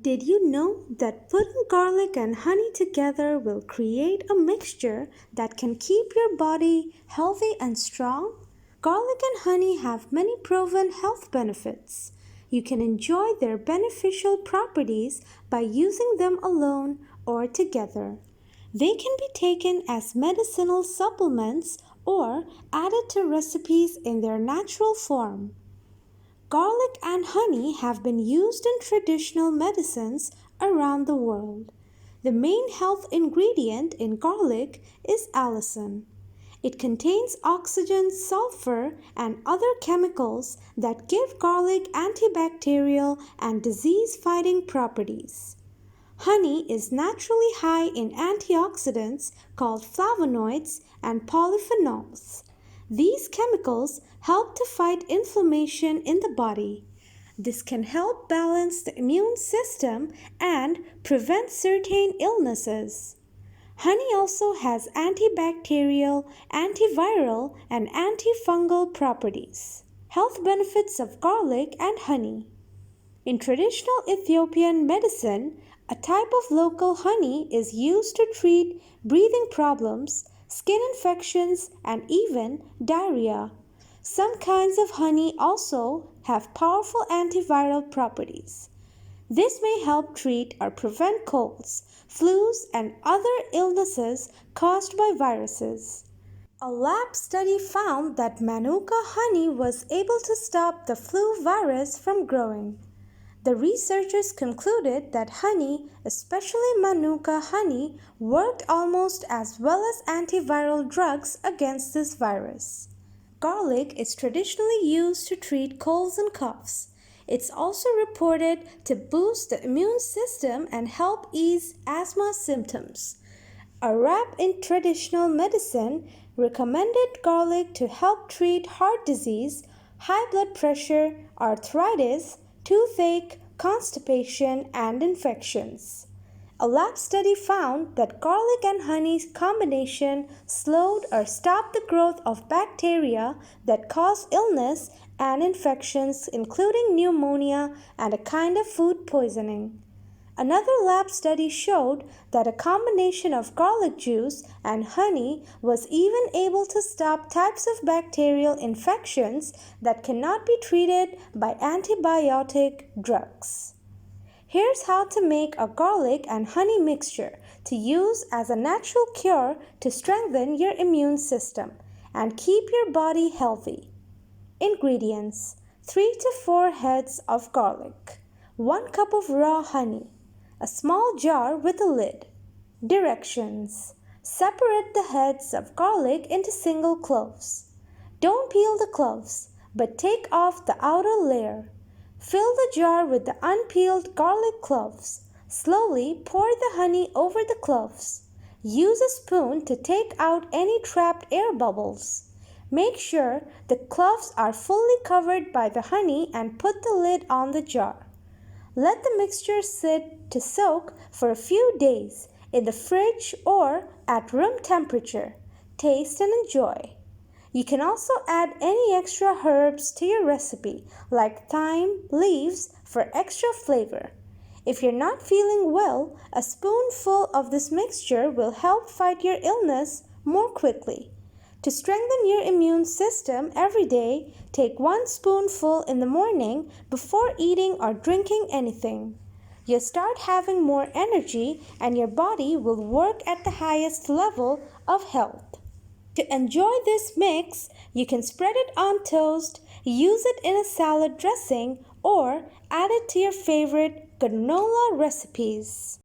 Did you know that putting garlic and honey together will create a mixture that can keep your body healthy and strong? Garlic and honey have many proven health benefits. You can enjoy their beneficial properties by using them alone or together. They can be taken as medicinal supplements or added to recipes in their natural form. Garlic and honey have been used in traditional medicines around the world. The main health ingredient in garlic is allicin. It contains oxygen, sulfur, and other chemicals that give garlic antibacterial and disease-fighting properties. Honey is naturally high in antioxidants called flavonoids and polyphenols. These chemicals help to fight inflammation in the body. This can help balance the immune system and prevent certain illnesses. Honey also has antibacterial, antiviral, and antifungal properties. Health benefits of garlic and honey. In traditional Ethiopian medicine, a type of local honey is used to treat breathing problems, skin infections, and even diarrhea. Some kinds of honey also have powerful antiviral properties. This may help treat or prevent colds, flus, and other illnesses caused by viruses. A lab study found that Manuka honey was able to stop the flu virus from growing. The researchers concluded that honey, especially Manuka honey, worked almost as well as antiviral drugs against this virus. Garlic is traditionally used to treat colds and coughs. It's also reported to boost the immune system and help ease asthma symptoms. A rep in traditional medicine recommended garlic to help treat heart disease, high blood pressure, arthritis, toothache, constipation, and infections. A lab study found that garlic and honey's combination slowed or stopped the growth of bacteria that cause illness and infections, including pneumonia and a kind of food poisoning. Another lab study showed that a combination of garlic juice and honey was even able to stop types of bacterial infections that cannot be treated by antibiotic drugs. Here's how to make a garlic and honey mixture to use as a natural cure to strengthen your immune system and keep your body healthy. Ingredients: 3 to 4 heads of garlic, 1 cup of raw honey, a small jar with a lid. Directions: separate the heads of garlic into single cloves. Don't peel the cloves, but take off the outer layer. Fill the jar with the unpeeled garlic cloves. Slowly pour the honey over the cloves. Use a spoon to take out any trapped air bubbles. Make sure the cloves are fully covered by the honey and put the lid on the jar. Let the mixture sit to soak for a few days in the fridge or at room temperature. Taste and enjoy. You can also add any extra herbs to your recipe, like thyme leaves for extra flavor. If you're not feeling well, a spoonful of this mixture will help fight your illness more quickly. To strengthen your immune system every day, take 1 spoonful in the morning before eating or drinking anything. You'll start having more energy and your body will work at the highest level of health. To enjoy this mix, you can spread it on toast, use it in a salad dressing, or add it to your favorite granola recipes.